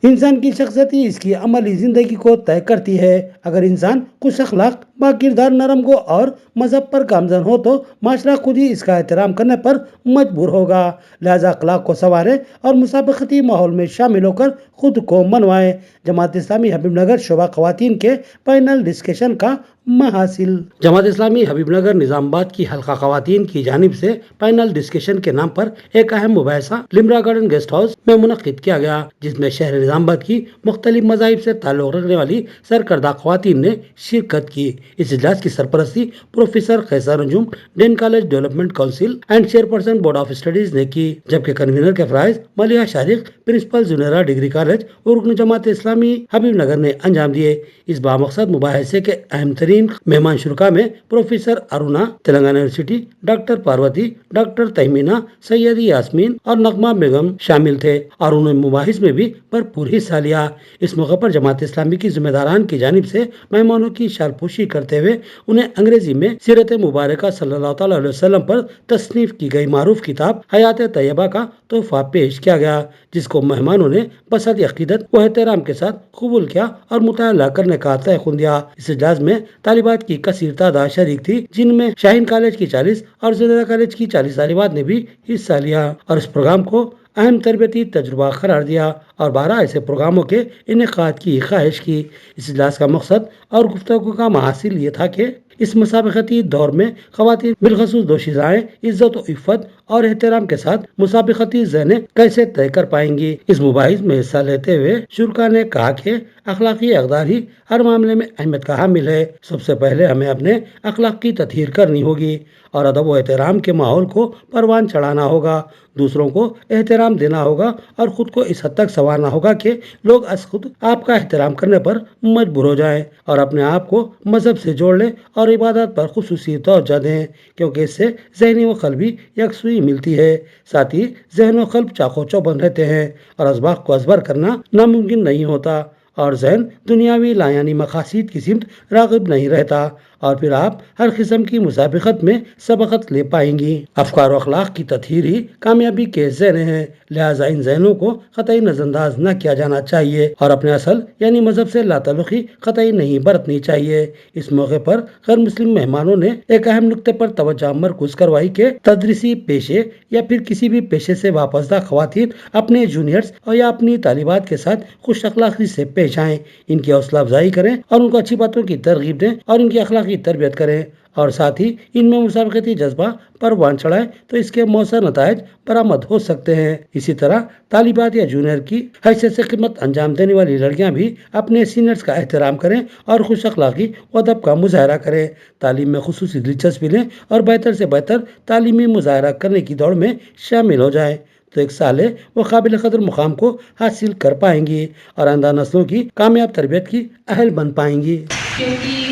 انسان کی شخصیت ہی اس کی عملی زندگی کو طے کرتی ہے۔ اگر انسان خوش اخلاق، با کردار، نرم گو اور مذہب پر گامزن ہو تو معاشرہ خود ہی اس کا احترام کرنے پر مجبور ہوگا۔ لہذا اخلاق کو سنواریں اور مسابقتی ماحول میں شامل ہو کر خود کو منوائیں۔ جماعت اسلامی حبیب نگر شعبہ خواتین کے پینل ڈسکشن کا محاصل۔ جماعت اسلامی حبیب نگر نظام آباد کی حلقہ خواتین کی جانب سے پینل ڈسکشن کے نام پر ایک اہم مباحثہ لمرا گارڈن گیسٹ ہاؤس میں منعقد کیا گیا، جس میں شہر نظام آباد کی مختلف مذاہب سے تعلق رکھنے والی سرکردہ خواتین نے شرکت کی۔ اس اجلاس کی سرپرستی professor Qaiser Anjum, dean college development council and chairperson board of studies نے کی، جبکہ کنوینر کے فرائض Maliha Shariq, principal Zunaira degree college اور رکن جماعت اسلامی حبیب نگر نے انجام دیے۔ اس بامقصد مباحثے کے اہم ترین مہمان شرکا میں professor Aruna Telangana university, doctor Parvati, doctor Tahmina, Syedi Yasmin اور نغمہ بیگم شامل تھے اور انہوں نے مباحث میں بھی بھرپور حصہ لیا۔ اس موقع پر جماعت اسلامی کی ذمہ داران کی جانب سے مہمانوں کی شال پوشی کرتے ہوئے انہیں انگریزی میں سیرت مبارکہ صلی اللہ تعالی علیہ وسلم پر تصنیف کی گئی معروف کتاب حیات طیبہ کا تحفہ پیش کیا گیا، جس کو مہمانوں نے بسط عقیدت و احترام کے ساتھ قبول کیا اور مطالعہ کرنے کا تیقن دیا۔ اس اجلاس میں طالبات کی کثیر تعداد شریک تھی، جن میں شاہین کالج کی 40 اور زنیرہ کالج کی 40 طالبات نے بھی حصہ لیا اور اس پروگرام کو اہم تربیتی تجربہ قرار دیا اور 12 ایسے پروگراموں کے انعقاد کی خواہش کی۔ اس اجلاس کا مقصد اور گفتگو کا محاصل یہ تھا کہ اس مسابقتی دور میں خواتین بالخصوص دوشیزائیں عزت و عفت اور احترام کے ساتھ مسابقتی ذہنیں کیسے طے کر پائیں گی۔ اس مباحث میں حصہ لیتے ہوئے شرکا نے کہا کہ اخلاقی اقدار ہی ہر معاملے میں اہمیت کا حامل ہے۔ سب سے پہلے ہمیں اپنے اخلاق کی تطہیر کرنی ہوگی اور ادب و احترام کے ماحول کو پروان چڑھانا ہوگا، دوسروں کو احترام دینا ہوگا اور خود کو اس حد تک سنوارنا ہوگا کہ لوگ از خود آپ کا احترام کرنے پر مجبور ہو جائیں اور اپنے آپ کو مذہب سے جوڑ لیں اور عبادت پر خصوصی توجہ دیں، کیونکہ اس سے ذہنی و قلبی یکسوئی ملتی ہے۔ ساتھ ہی ذہن و قلب چاقو چوبند رہتے ہیں اور اسباق کو ازبر کرنا ناممکن نہیں ہوتا اور ذہن دنیاوی لایعنی مقاصد کی سمت راغب نہیں رہتا اور پھر آپ ہر قسم کی مسابقت میں سبقت لے پائیں گی۔ افکار و اخلاق کی تطہیر ہی کامیابی کے ذہن ہیں، لہٰذا ان ذہنوں کو قطعی نظر انداز نہ کیا جانا چاہیے اور اپنے اصل یعنی مذہب سے لا تعلقی قطعی نہیں برتنی چاہیے۔ اس موقع پر غیر مسلم مہمانوں نے ایک اہم نقطے پر توجہ مرکوز کروائی کہ تدریسی پیشے یا پھر کسی بھی پیشے سے وابستہ خواتین اپنے جونیئرز اور یا اپنی طالبات کے ساتھ خوش اخلاقی سے پیش آئیں، ان کی حوصلہ افزائی کریں اور ان کو اچھی باتوں کی ترغیب دیں اور ان کی اخلاقی تربیت کریں اور ساتھ ہی ان میں مسابقتی جذبہ پروان چڑھائیں تو اس کے مؤثر نتائج برآمد ہو سکتے ہیں۔ اسی طرح طالبات یا جونیئر کی حیثیت سے خدمت انجام دینے والی لڑکیاں بھی اپنے سینئرز کا احترام کریں اور خوش اخلاقی و ادب کا مظاہرہ کریں، تعلیم میں خصوصی دلچسپی لیں اور بہتر سے بہتر تعلیمی مظاہرہ کرنے کی دوڑ میں شامل ہو جائیں تو ایک صالح و قابل قدر مقام کو حاصل کر پائیں گی اور آئندہ نسلوں کی کامیاب تربیت کی اہل بن پائیں گی۔ کیونکہ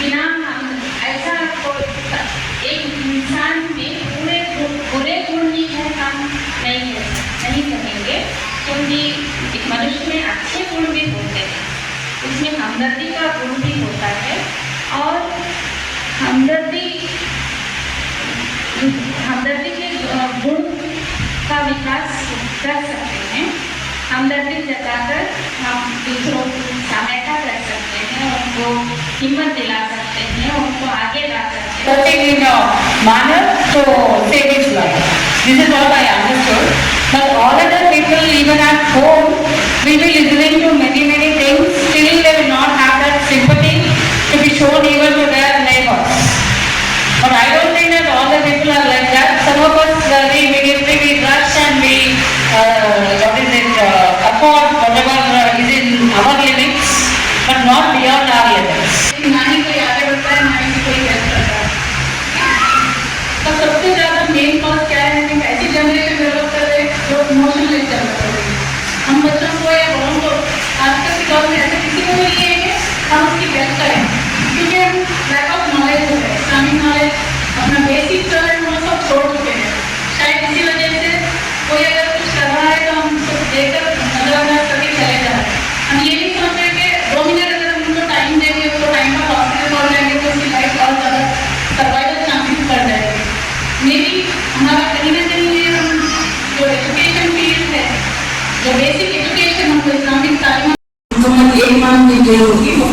بنا ایسا ایک انسان میں پورے گن بھی ہے کام نہیں کہیں گے، کیونکہ ایک منشیہ میں اچھے گن بھی ہوتے ہیں، اس میں ہمدردی کا گن بھی ہوتا ہے اور ہمدردی کے گن کا وکاس کر سکتے ہیں۔ ہمدردی جتا کر ہم دوسروں کو سہایتا کر سکتے ہیں، ان کو ہمت دلا سکتے ہیں، ان کو آگے لا سکتے ہیں۔ manner to save his life. This is what I understood. But all other people, even at home, will be listening to many things. Still, they will not have that sympathy to be shown even to their neighbors. But I don't think that all the people are like that. Some of us very immediately we rush and we afford whatever is in our limits, but not beyond our limits. نانی کوئی آگے بڑھتا ہے، نانی کوئی help کرتا ہے۔ تو سب سے زیادہ مین کاز کیا ہے کہ ایسی جنریشن ڈیولپ کر رہے جو ایموشنلی ڈیولپ کر رہی ہے۔ ہم بچوں کو یا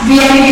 VIP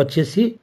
85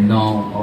9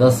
10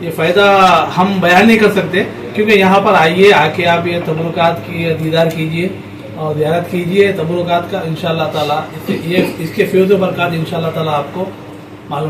یہ فائدہ ہم بیان نہیں کر سکتے، کیونکہ یہاں پر آئیے، آ کے آپ یہ تبرکات کی دیدار کیجئے اور زیارت کیجئے تبرکات کا، انشاءاللہ تعالیٰ اس کے فیض و برکات انشاءاللہ تعالیٰ آپ کو معلوم